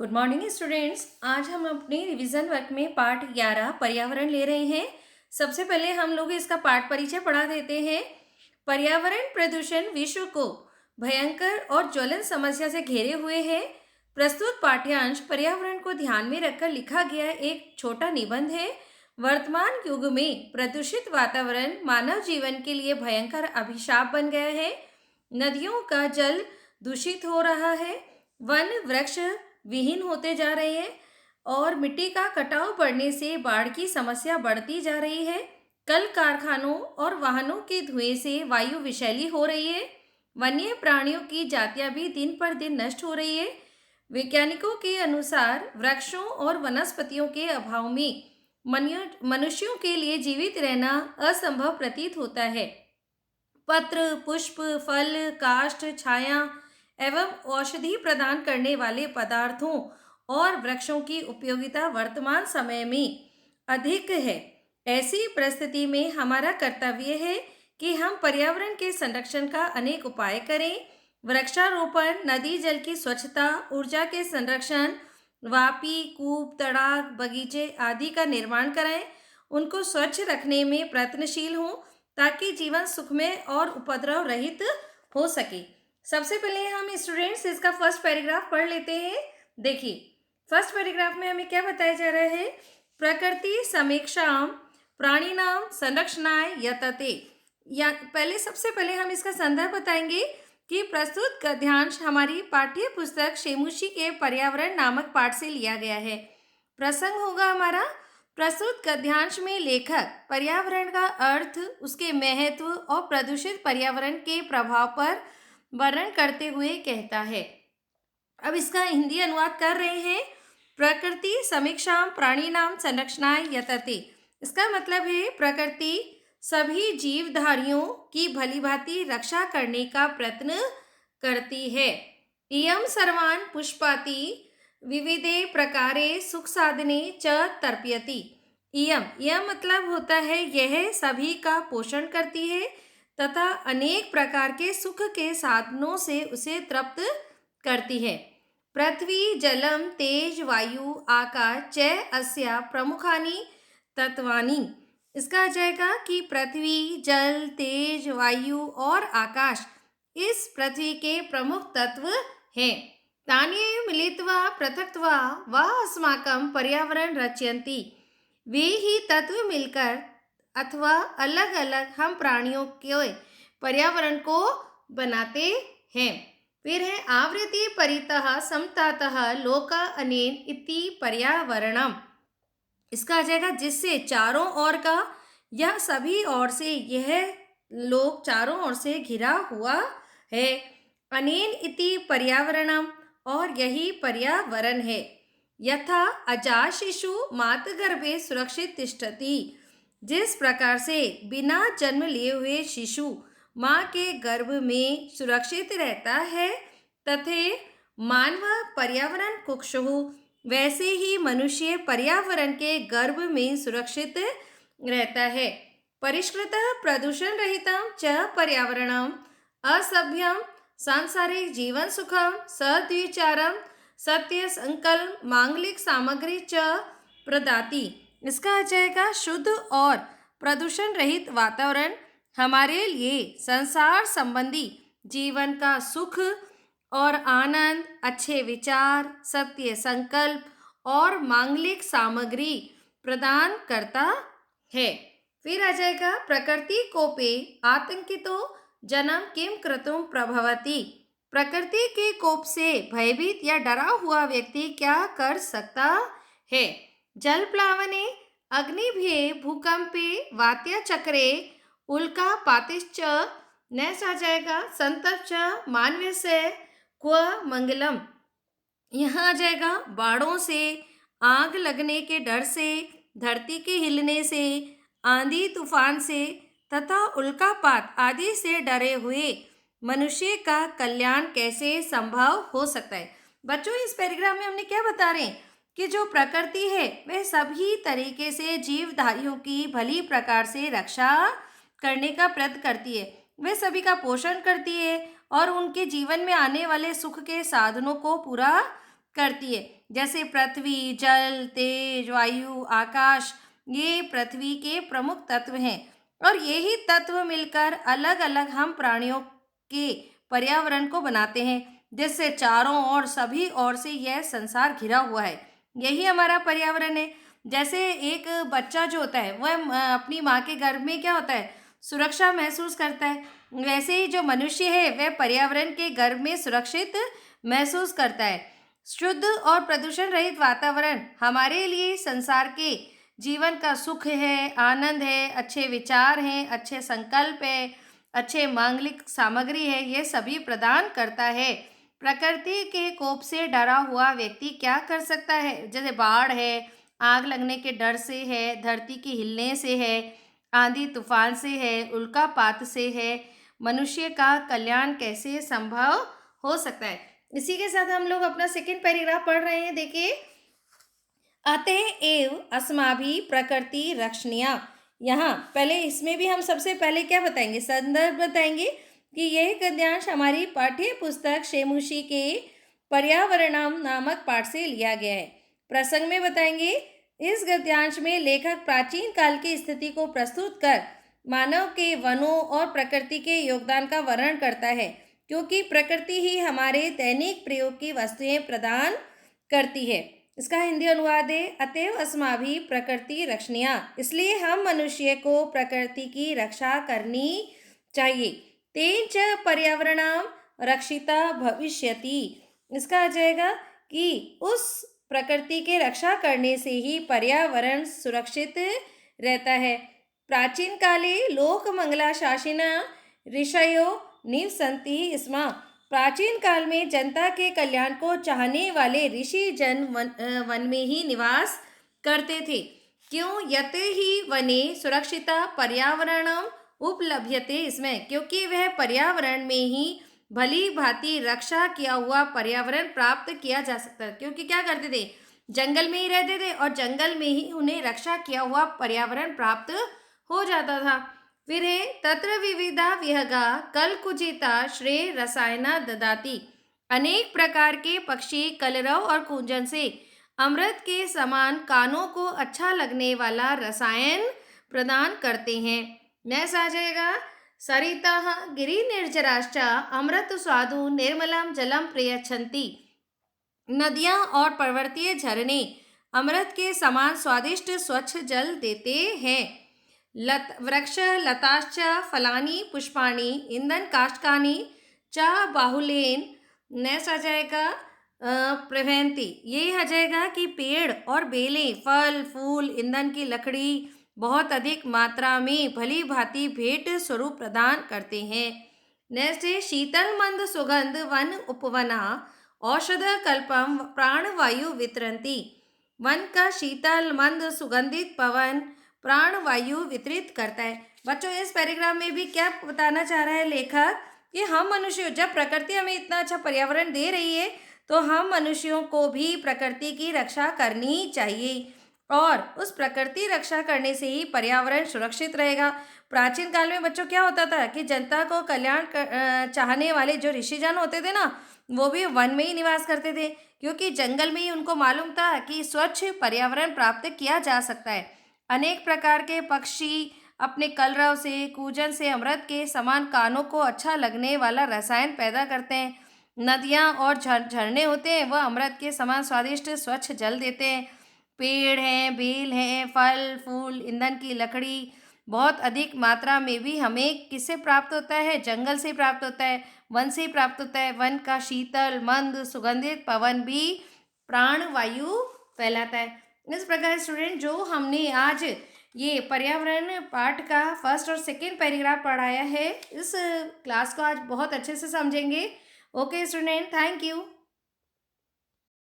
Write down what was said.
Good morning students. आज हम अपने रिवीजन वर्क में पार्ट 11 पर्यावरण ले रहे हैं। सबसे पहले हम लोग इसका पाठ परिचय पढ़ा देते हैं। पर्यावरण प्रदूषण विश्व को भयंकर और ज्वलन समस्या से घेरे हुए है। प्रस्तुत पाठ्यांश पर्यावरण को ध्यान में रखकर लिखा गया एक छोटा निबंध है। वर्तमान युग में प्रदूषित वातावरण मानव जीवन के लिए भयंकर अभिशाप बन गया है। नदियों का जल दूषित हो रहा है, वन वृक्ष विहीन होते जा रहे हैं और मिट्टी का कटाव बढ़ने से बाढ़ की समस्या बढ़ती जा रही है। कल कारखानों और वाहनों के धुएं से वायु विषैली हो रही है। वन्य प्राणियों की जातियां भी दिन पर दिन नष्ट हो रही है। वैज्ञानिकों के अनुसार वृक्षों और वनस्पतियों के अभाव में मनुष्यों के लिए जीवित रहना असंभव प्रतीत होता है। पत्र, पुष्प, फल, काष्ठ, छाया एवं औषधि प्रदान करने वाले पदार्थों और वृक्षों की उपयोगिता वर्तमान समय में अधिक है। ऐसी परिस्थिति में हमारा कर्तव्य है कि हम पर्यावरण के संरक्षण का अनेक उपाय करें। वृक्षारोपण, नदी जल की स्वच्छता, ऊर्जा के संरक्षण, वापी, कूप, तड़ाग, बगीचे आदि का निर्माण कराएं। उनको स्वच्छ रखने में प्रयत्नशील हों ताकि जीवन सुखमय और उपद्रव रहित हो सके। सबसे पहले हम स्टूडेंट्स इसका फर्स्ट पैराग्राफ पढ़ लेते हैं। देखिए, फर्स्ट पैराग्राफ में हमें क्या बताया जा रहा है? प्रकृति समीक्षाम प्राणिनाम संरक्षणाय यतते। या पहले सबसे पहले हम इसका संदर्भ बताएंगे कि प्रस्तुत गद्यांश हमारी पाठ्य पुस्तक शेमुशी के पर्यावरण नामक पाठ से लिया गया है। प्रसंग होगा हमारा, प्रस्तुत गद्यांश में लेखक पर्यावरण का अर्थ, उसके महत्व और प्रदूषित पर्यावरण के प्रभाव पर वर्णन करते हुए कहता है। अब इसका हिंदी अनुवाद कर रहे हैं। प्रकृति समीक्षाम प्राणिनाम संरक्षणाय यतते। इसका मतलब है प्रकृति सभी जीवधारियों की भलीभांति रक्षा करने का प्रयत्न करती है। इयं सर्वान् पुष्पाति विविधे प्रकारे सुख साधने च तर्पयति। यह मतलब होता है यह सभी का पोषण करती है तथा अनेक प्रकार के सुख के साधनों से उसे तृप्त करती है। पृथ्वी जलम तेज वायु आकाश च अस्या प्रमुखानि तत्वानि। इसका आ जाएगा कि पृथ्वी, जल, तेज, वायु और आकाश इस पृथ्वी के प्रमुख तत्व हैं। तानि मिलित्वा पृथक्त्वा वा अस्माकं पर्यावरण रचयन्ति। वे ही तत्व मिलकर अथवा अलग अलग हम प्राणियों के पर्यावरण को बनाते हैं। फिर है आवृत्ति परितः समतातः लोक अनेन इति पर्यावरणम। इसका आ जाएगा जिससे चारों ओर का यह सभी ओर से यह लोक चारों ओर से घिरा हुआ है। अनेन इति पर्यावरणम, और यही पर्यावरण है। यथा अजा शिशु मातृगर्भे सुरक्षित तिष्ठति। जिस प्रकार से बिना जन्म लिए हुए शिशु माँ के गर्भ में सुरक्षित रहता है तथे मानव पर्यावरण कुक्षुः, वैसे ही मनुष्य पर्यावरण के गर्भ में सुरक्षित रहता है। परिष्कृत प्रदूषण रहितं च पर्यावरणम असभ्यम सांसारिक जीवन सुखम सद्विचारम सत्य संकल्प मांगलिक सामग्री च प्रदाति। इसका आ जाएगा शुद्ध और प्रदूषण रहित वातावरण हमारे लिए संसार संबंधी जीवन का सुख और आनंद, अच्छे विचार, सत्य संकल्प और मांगलिक सामग्री प्रदान करता है। फिर आ जाएगा प्रकृति कोपे आतंकितो जनम किम कृतुम प्रभवति। प्रकृति के कोप से भयभीत या डरा हुआ व्यक्ति क्या कर सकता है? जल प्लावने अग्निभ्ये भूकंपे वात्याचक्रे उल्कापातिश्च नेक्स्ट आ जाएगा संतप्त मानवस्य क्व मंगलम। यहाँ आ जाएगा बाढ़ों से, आग लगने के डर से, धरती के हिलने से, आंधी तूफान से तथा उल्कापात आदि से डरे हुए मनुष्य का कल्याण कैसे संभव हो सकता है? बच्चों, इस पैराग्राफ में हमने क्या बता रहे हैं कि जो प्रकृति है वह सभी तरीके से जीवधारियों की भली प्रकार से रक्षा करने का प्रयत्न करती है। वह सभी का पोषण करती है और उनके जीवन में आने वाले सुख के साधनों को पूरा करती है। जैसे पृथ्वी, जल, तेज, वायु, आकाश, ये पृथ्वी के प्रमुख तत्व हैं और यही तत्व मिलकर अलग अलग हम प्राणियों के पर्यावरण को बनाते हैं, जिससे चारों ओर सभी ओर से यह संसार घिरा हुआ है। यही हमारा पर्यावरण है। जैसे एक बच्चा जो होता है वह अपनी माँ के गर्भ में क्या होता है, सुरक्षा महसूस करता है, वैसे ही जो मनुष्य है वह पर्यावरण के गर्भ में सुरक्षित महसूस करता है। शुद्ध और प्रदूषण रहित वातावरण हमारे लिए संसार के जीवन का सुख है, आनंद है, अच्छे विचार हैं, अच्छे संकल्प है, अच्छे मांगलिक सामग्री है, ये सभी प्रदान करता है। प्रकृति के कोप से डरा हुआ व्यक्ति क्या कर सकता है? जैसे बाढ़ है, आग लगने के डर से है, धरती के हिलने से है, आंधी तूफान से है, उल्कापात से है, मनुष्य का कल्याण कैसे संभव हो सकता है? इसी के साथ हम लोग अपना सेकंड पैराग्राफ पढ़ रहे हैं। देखिए, अतः एव अस्माभि प्रकृति रक्षणीया। यहाँ पहले इसमें भी हम सबसे पहले क्या बताएंगे, संदर्भ बताएंगे कि यह गद्यांश हमारी पाठ्य पुस्तक शेमुशी के पर्यावरणम नामक पाठ से लिया गया है। प्रसंग में बताएंगे, इस गद्यांश में लेखक प्राचीन काल की स्थिति को प्रस्तुत कर मानव के वनों और प्रकृति के योगदान का वर्णन करता है, क्योंकि प्रकृति ही हमारे दैनिक प्रयोग की वस्तुएं प्रदान करती है। इसका हिंदी अनुवाद है, अतएव अस्माभि प्रकृति रक्षणीया, इसलिए हम मनुष्य को प्रकृति की रक्षा करनी चाहिए। तेन च पर्यावरणम रक्षिता भविष्यति। इसका आ जाएगा कि उस प्रकृति के रक्षा करने से ही पर्यावरण सुरक्षित रहता है। प्राचीन काले लोकमंगलाशासिना ऋषयो निवसन्ति स्म। प्राचीन काल में जनता के कल्याण को चाहने वाले ऋषि जन वन में ही निवास करते थे। क्यों? यत ही वने सुरक्षिता पर्यावरणम उपलभ्यते, इसमें क्योंकि वह पर्यावरण में ही भली भांति रक्षा किया हुआ पर्यावरण प्राप्त किया जा सकता है। क्योंकि क्या करते थे, जंगल में ही रहते थे और जंगल में ही उन्हें रक्षा किया हुआ पर्यावरण प्राप्त हो जाता था। फिर है, तत्र विविधा विहगा कलकुजिता श्रेय रसायना ददाति। अनेक प्रकार के पक्षी कलरव और कूंजन से अमृत के समान कानों को अच्छा लगने वाला रसायन प्रदान करते हैं। नेक्स्ट आ जाएगा, सरिता गिरि निर्जराश्च अमृत स्वादु निर्मलम जलम प्रयच्छन्ति। नदियां और पर्वतीय झरने अमृत के समान स्वादिष्ट स्वच्छ जल देते हैं। वृक्ष लताश्च फलानि पुष्पाणि इंधन काष्ठकानि च बाहुलेन। नेक्स्ट आ जाएगा प्रभेंती, ये आ जाएगा कि पेड़ और बेलें फल फूल ईंधन की लकड़ी बहुत अधिक मात्रा में भली भांति भेंट स्वरूप प्रदान करते हैं। नेक्स्ट है, शीतल मंद सुगंध वन उपवना औषध कल्पम प्राणवायु वितरंती। वन का शीतल मंद सुगंधित पवन प्राणवायु वितरित करता है। बच्चों, इस पैराग्राफ में भी क्या बताना चाह रहा है लेखक कि हम मनुष्य, जब प्रकृति हमें इतना अच्छा पर्यावरण दे रही है तो हम मनुष्यों को भी प्रकृति की रक्षा करनी चाहिए और उस प्रकृति रक्षा करने से ही पर्यावरण सुरक्षित रहेगा। प्राचीन काल में बच्चों क्या होता था कि जनता को कल्याण चाहने वाले जो ऋषिजन होते थे ना, वो भी वन में ही निवास करते थे, क्योंकि जंगल में ही उनको मालूम था कि स्वच्छ पर्यावरण प्राप्त किया जा सकता है। अनेक प्रकार के पक्षी अपने कलरव से कूजन से अमृत के समान कानों को अच्छा लगने वाला रसायन पैदा करते हैं। नदियाँ और झरने होते हैं, वह अमृत के समान स्वादिष्ट स्वच्छ जल देते हैं। पेड़ हैं, बेल हैं, फल फूल ईंधन की लकड़ी बहुत अधिक मात्रा में भी हमें किससे प्राप्त होता है, जंगल से प्राप्त होता है, वन से प्राप्त होता है। वन का शीतल मंद सुगंधित पवन भी प्राणवायु फैलाता है। इस प्रकार स्टूडेंट, जो हमने आज ये पर्यावरण पाठ का फर्स्ट और सेकंड पैराग्राफ पढ़ाया है, इस क्लास को आज बहुत अच्छे से समझेंगे। Okay student, thank you.